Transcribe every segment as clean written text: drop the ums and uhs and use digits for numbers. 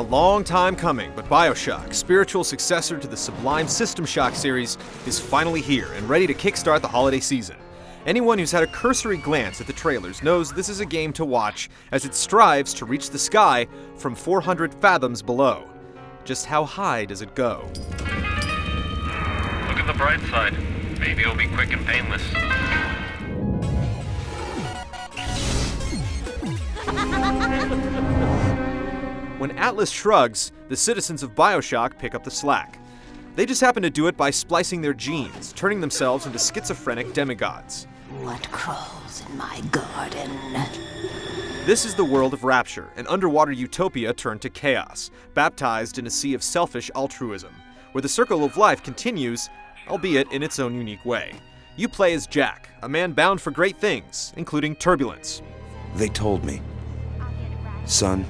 a long time coming, but BioShock, spiritual successor to the sublime System Shock series, is finally here and ready to kickstart the holiday season. Anyone who's had a cursory glance at the trailers knows this is a game to watch as it strives to reach the sky from 400 fathoms below. Just how high does it go? Look at the bright side. Maybe it'll be quick and painless. When Atlas shrugs, the citizens of BioShock pick up the slack. They just happen to do it by splicing their genes, turning themselves into schizophrenic demigods. What crawls in my garden? This is the world of Rapture, an underwater utopia turned to chaos, baptized in a sea of selfish altruism, where the circle of life continues, albeit in its own unique way. You play as Jack, a man bound for great things, including turbulence. They told me, son,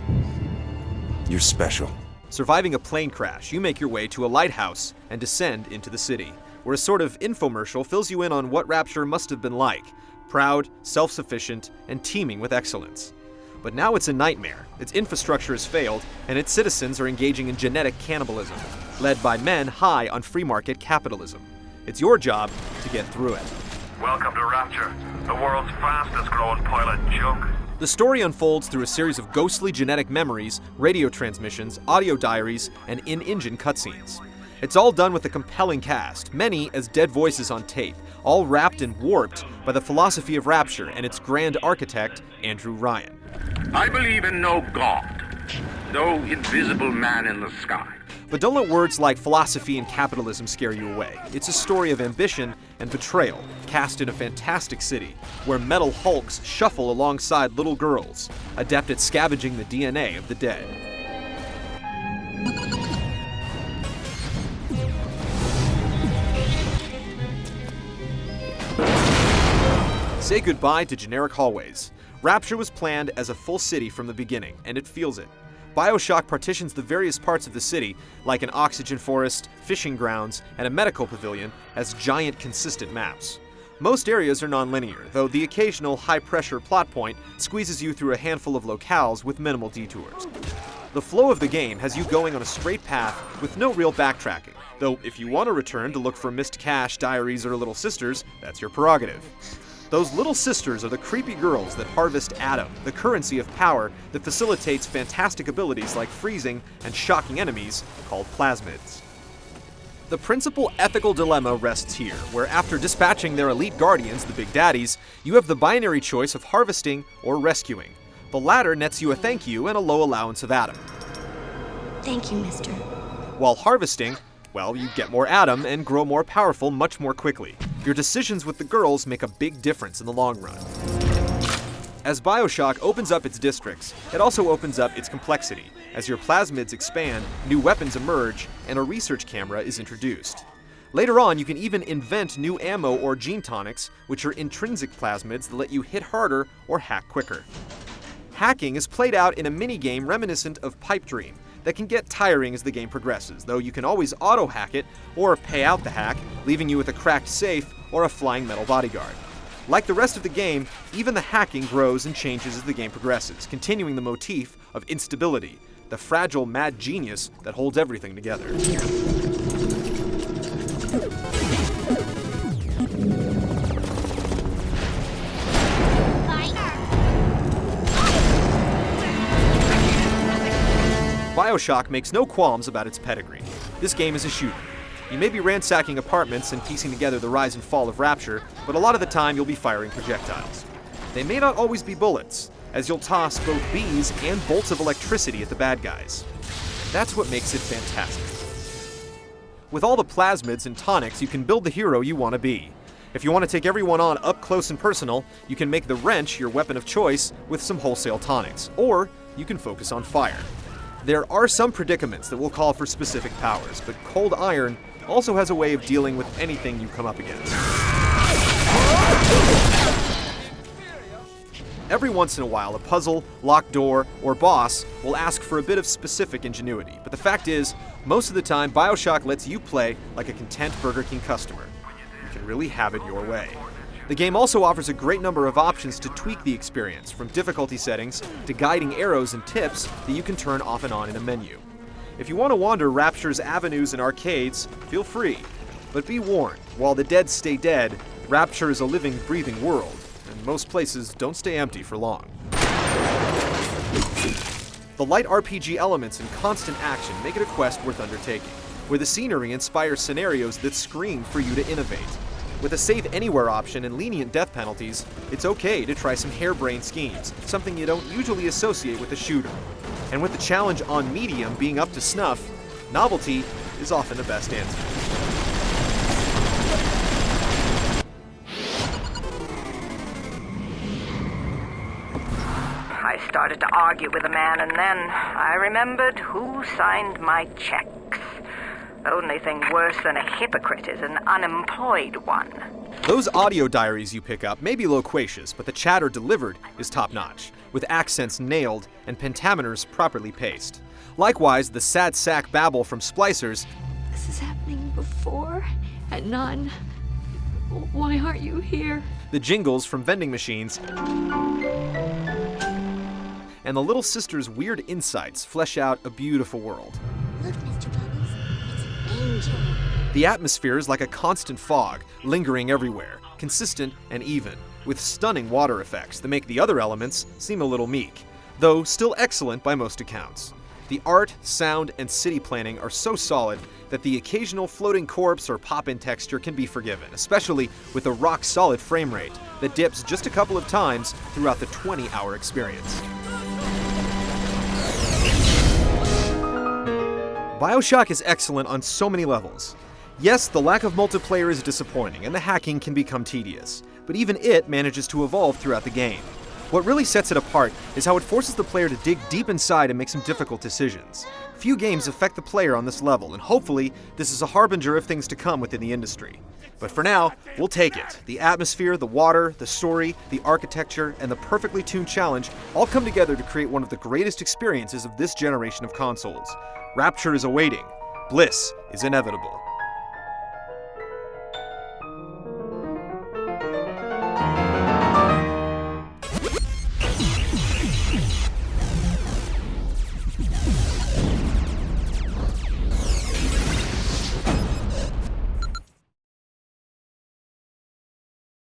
you're special. Surviving a plane crash, you make your way to a lighthouse and descend into the city, where a sort of infomercial fills you in on what Rapture must have been like: proud, self-sufficient, and teeming with excellence. But now it's a nightmare. Its infrastructure has failed, and its citizens are engaging in genetic cannibalism, led by men high on free market capitalism. It's your job to get through it. Welcome to Rapture, the world's fastest growing pile of junk. The story unfolds through a series of ghostly genetic memories, radio transmissions, audio diaries, and in-engine cutscenes. It's all done with a compelling cast, many as dead voices on tape, all wrapped and warped by the philosophy of Rapture and its grand architect, Andrew Ryan. I believe in no God, no invisible man in the sky. But don't let words like philosophy and capitalism scare you away. It's a story of ambition and betrayal, cast in a fantastic city, where metal hulks shuffle alongside little girls, adept at scavenging the DNA of the dead. Say goodbye to generic hallways. Rapture was planned as a full city from the beginning, and it feels it. BioShock partitions the various parts of the city, like an oxygen forest, fishing grounds, and a medical pavilion, as giant, consistent maps. Most areas are non-linear, though the occasional high-pressure plot point squeezes you through a handful of locales with minimal detours. The flow of the game has you going on a straight path with no real backtracking, though if you want to return to look for missed cache, diaries, or little sisters, that's your prerogative. Those little sisters are the creepy girls that harvest Adam, the currency of power that facilitates fantastic abilities like freezing and shocking enemies called plasmids. The principal ethical dilemma rests here, where after dispatching their elite guardians, the Big Daddies, you have the binary choice of harvesting or rescuing. The latter nets you a thank you and a low allowance of Adam. Thank you, mister. While harvesting, well, you get more Adam and grow more powerful much more quickly. Your decisions with the girls make a big difference in the long run. As BioShock opens up its districts, it also opens up its complexity. As your plasmids expand, new weapons emerge, and a research camera is introduced. Later on, you can even invent new ammo or gene tonics, which are intrinsic plasmids that let you hit harder or hack quicker. Hacking is played out in a mini-game reminiscent of Pipe Dream that can get tiring as the game progresses, though you can always auto-hack it or pay out the hack, leaving you with a cracked safe or a flying metal bodyguard. Like the rest of the game, even the hacking grows and changes as the game progresses, continuing the motif of instability, the fragile mad genius that holds everything together. BioShock makes no qualms about its pedigree. This game is a shooter. You may be ransacking apartments and piecing together the rise and fall of Rapture, but a lot of the time you'll be firing projectiles. They may not always be bullets, as you'll toss both bees and bolts of electricity at the bad guys. That's what makes it fantastic. With all the plasmids and tonics, you can build the hero you want to be. If you want to take everyone on up close and personal, you can make the wrench your weapon of choice with some wholesale tonics, or you can focus on fire. There are some predicaments that will call for specific powers, but Cold Iron also has a way of dealing with anything you come up against. Every once in a while, a puzzle, locked door, or boss will ask for a bit of specific ingenuity, but the fact is, most of the time, BioShock lets you play like a content Burger King customer. You can really have it your way. The game also offers a great number of options to tweak the experience, from difficulty settings to guiding arrows and tips that you can turn off and on in a menu. If you want to wander Rapture's avenues and arcades, feel free. But be warned, while the dead stay dead, Rapture is a living, breathing world, and most places don't stay empty for long. The light RPG elements and constant action make it a quest worth undertaking, where the scenery inspires scenarios that scream for you to innovate. With a save anywhere option and lenient death penalties, it's okay to try some harebrained schemes, something you don't usually associate with a shooter. And with the challenge on medium being up to snuff, novelty is often the best answer. I started to argue with a man, and then I remembered who signed my checks. The only thing worse than a hypocrite is an unemployed one. Those audio diaries you pick up may be loquacious, but the chatter delivered is top-notch, with accents nailed and pentameters properly paced. Likewise, the sad sack babble from splicers. This is happening before and none. Why aren't you here? The jingles from vending machines, and the little sister's weird insights flesh out a beautiful world. Look, Mr. Bubbles, it's an angel. The atmosphere is like a constant fog, lingering everywhere, consistent and even, with stunning water effects that make the other elements seem a little meek, though still excellent by most accounts. The art, sound, and city planning are so solid that the occasional floating corpse or pop-in texture can be forgiven, especially with a rock-solid frame rate that dips just a couple of times throughout the 20-hour experience. BioShock is excellent on so many levels. Yes, the lack of multiplayer is disappointing, and the hacking can become tedious, but even it manages to evolve throughout the game. What really sets it apart is how it forces the player to dig deep inside and make some difficult decisions. Few games affect the player on this level, and hopefully, this is a harbinger of things to come within the industry. But for now, we'll take it. The atmosphere, the water, the story, the architecture, and the perfectly tuned challenge all come together to create one of the greatest experiences of this generation of consoles. Rapture is awaiting. Bliss is inevitable.